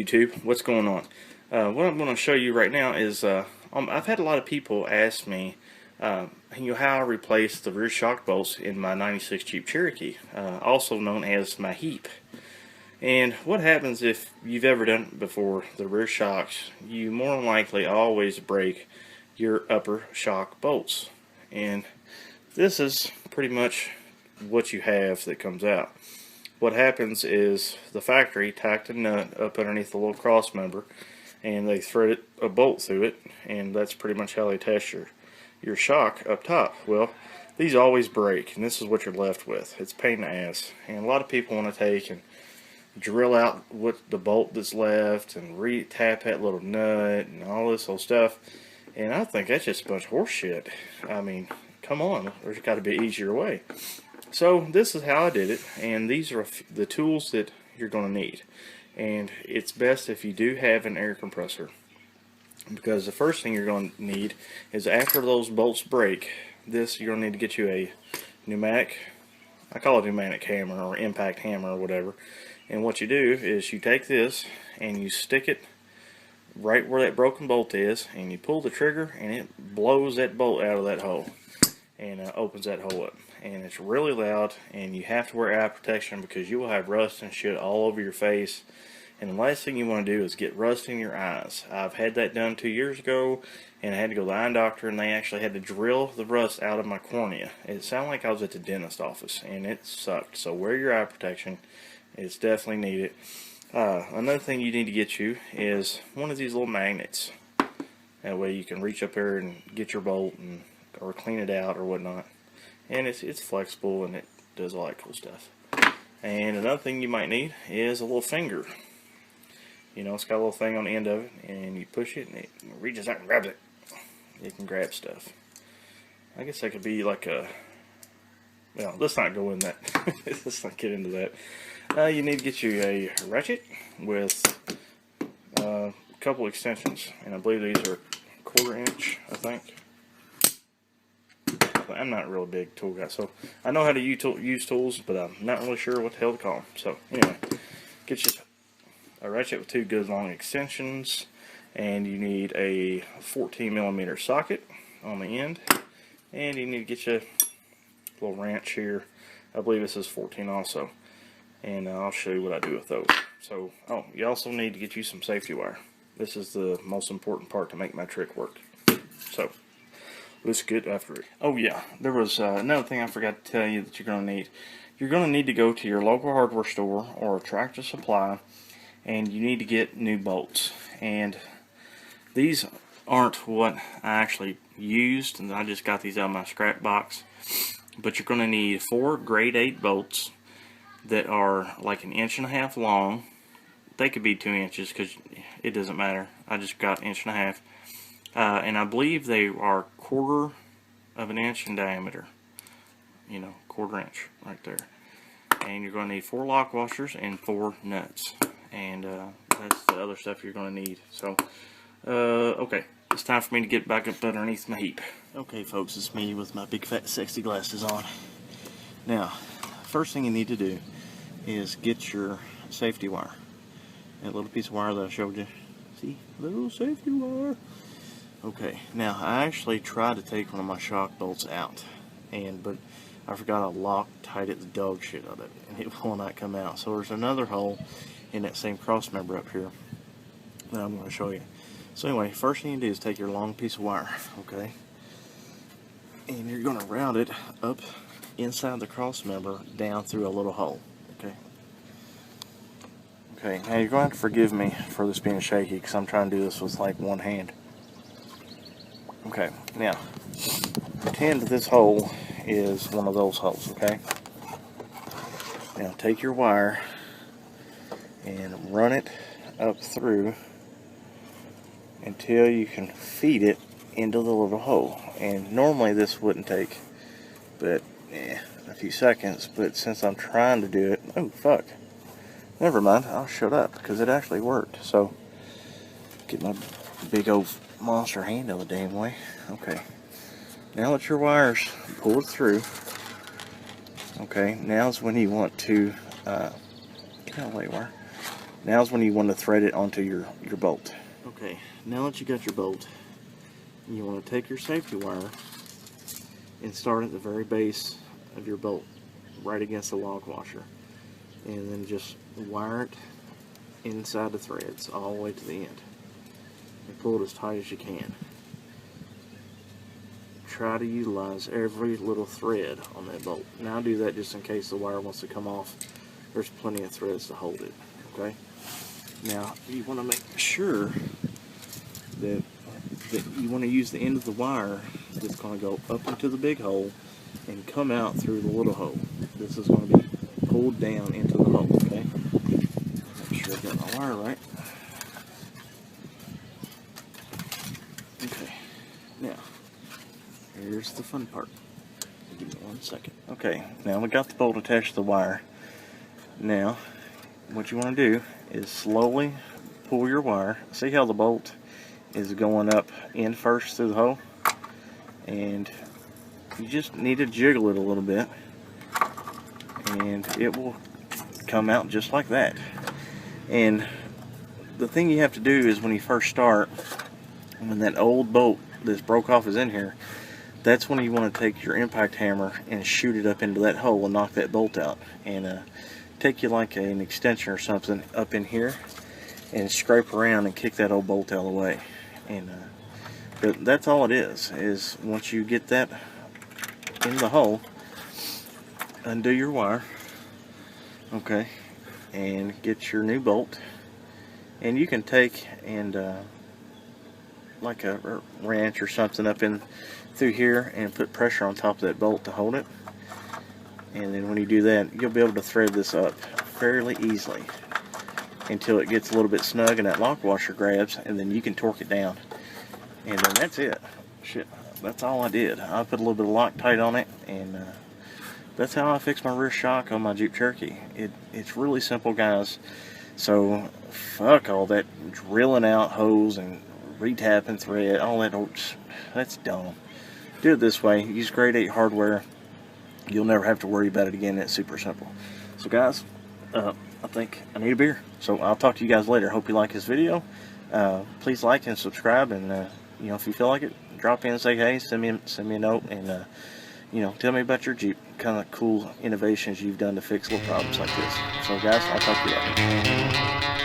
YouTube, what's going on? What I'm going to show you right now is I've had a lot of people ask me how I replace the rear shock bolts in my 96 Jeep Cherokee, also known as my heap. And what happens if you've ever done it before, the rear shocks, you more than likely always break your upper shock bolts. And this is pretty much what you have that comes out. What happens is the factory tacked a nut up underneath the little cross member and they threaded a bolt through it, and that's pretty much how they test your shock up top. Well, these always break, and this is what you're left with. It's a pain in the ass, and a lot of people want to take and drill out what the bolt that's left and re-tap that little nut and all this old stuff, and I think that's just a bunch of horse shit. I mean, come on, there's got to be an easier way. So this is how I did it, and these are the tools that you're going to need. And it's best if you do have an air compressor, because the first thing you're going to need is, after those bolts break, you're going to need to get you a pneumatic, I call it pneumatic hammer or impact hammer or whatever. And what you do is you take this and you stick it right where that broken bolt is, and you pull the trigger and it blows that bolt out of that hole and opens that hole up. And it's really loud, and you have to wear eye protection because you will have rust and shit all over your face. And the last thing you want to do is get rust in your eyes. I've had that done 2 years ago, and I had to go to the eye doctor, and they actually had to drill the rust out of my cornea. It sounded like I was at the dentist office, and it sucked. So wear your eye protection. It's definitely needed. Another thing you need to get you is one of these little magnets. That way you can reach up there and get your bolt or clean it out or whatnot. And it's flexible, and it does all that cool stuff. And another thing you might need is a little finger. You know, it's got a little thing on the end of it, and you push it and it reaches out and grabs it. It can grab stuff. I guess that could be like a, well, let's not go in that. Let's not get into that. You need to get you a ratchet with a couple extensions, and I believe these are 1/4 inch, I think. I'm not a real big tool guy, so I know how to use tools, but I'm not really sure what the hell to call them. So anyway, get you a ratchet with 2 good long extensions, and you need a 14mm socket on the end, and you need to get you a little wrench here. I believe this is 14 also, and I'll show you what I do with those. So, oh, you also need to get you some safety wire. This is the most important part to make my trick work. So let's get after it. Oh yeah, there was another thing I forgot to tell you that you're going to need. You're going to need to go to your local hardware store or a Tractor Supply, and you need to get new bolts. And these aren't what I actually used, and I just got these out of my scrap box. But you're going to need 4 grade 8 bolts that are like 1.5 inches long. They could be 2 inches because it doesn't matter. I just got 1.5 inches. And I believe they are 1/4 of an inch in diameter. You know, 1/4 inch right there. And you're going to need 4 lock washers and 4 nuts. And that's the other stuff you're going to need. So, okay, it's time for me to get back up underneath my heap. Okay, folks, it's me with my big fat sexy glasses on. Now, first thing you need to do is get your safety wire. That little piece of wire that I showed you. See, little safety wire. Okay, now I actually tried to take one of my shock bolts out, but I forgot I Loctited the dog shit out of it, and it will not come out. So there's another hole in that same cross member up here that I'm going to show you. So anyway, first thing you do is take your long piece of wire, okay, and you're going to route it up inside the cross member down through a little hole, okay. Okay, now you're going to have to forgive me for this being shaky because I'm trying to do this with like one hand. Okay, now pretend that this hole is one of those holes, okay? Now take your wire and run it up through until you can feed it into the little hole. And normally this wouldn't take but a few seconds, but since I'm trying to do it, oh fuck, never mind, I'll shut up because it actually worked. So get my big old monster hand out of the damn way. Okay, now that your wires pulled through, okay, now's when you want to get out of the way, wire. Now's when you want to thread it onto your bolt. Okay, now that you got your bolt, you want to take your safety wire and start at the very base of your bolt, right against the log washer, and then just wire it inside the threads all the way to the end, and pull it as tight as you can. Try to utilize every little thread on that bolt. Now do that just in case the wire wants to come off. There's plenty of threads to hold it. Okay. Now you want to make sure that you want to use the end of the wire that's going to go up into the big hole and come out through the little hole. This is going to be pulled down into the hole. Okay. Make sure I got my wire right. Okay. Now, here's the fun part. Give me 1 second. Okay, now we got the bolt attached to the wire. Now, what you want to do is slowly pull your wire. See how the bolt is going up in first through the hole? And you just need to jiggle it a little bit, and it will come out just like that. And the thing you have to do is when you first start, when that old bolt that's broke off is in here, that's when you want to take your impact hammer and shoot it up into that hole and knock that bolt out. And take you like an extension or something up in here and scrape around and kick that old bolt out of the way. And but that's all it is once you get that in the hole, undo your wire, okay, and get your new bolt. And you can take and like a wrench or something up in through here and put pressure on top of that bolt to hold it. And then when you do that, you'll be able to thread this up fairly easily until it gets a little bit snug and that lock washer grabs, and then you can torque it down. And then that's it. Shit, that's all I did. I put a little bit of Loctite on it, and that's how I fixed my rear shock on my Jeep Cherokee. It's really simple, guys. So fuck all that drilling out hose and retapping thread, all that that's dumb. Do it this way. Use grade 8 hardware. You'll never have to worry about it again. It's super simple. So guys, I think I need a beer. So I'll talk to you guys later. Hope you like this video. Please like and subscribe, and you know, if you feel like it, drop in and say hey, send me a note, and you know, tell me about your Jeep, kind of cool innovations you've done to fix little problems like this. So guys, I'll talk to you later.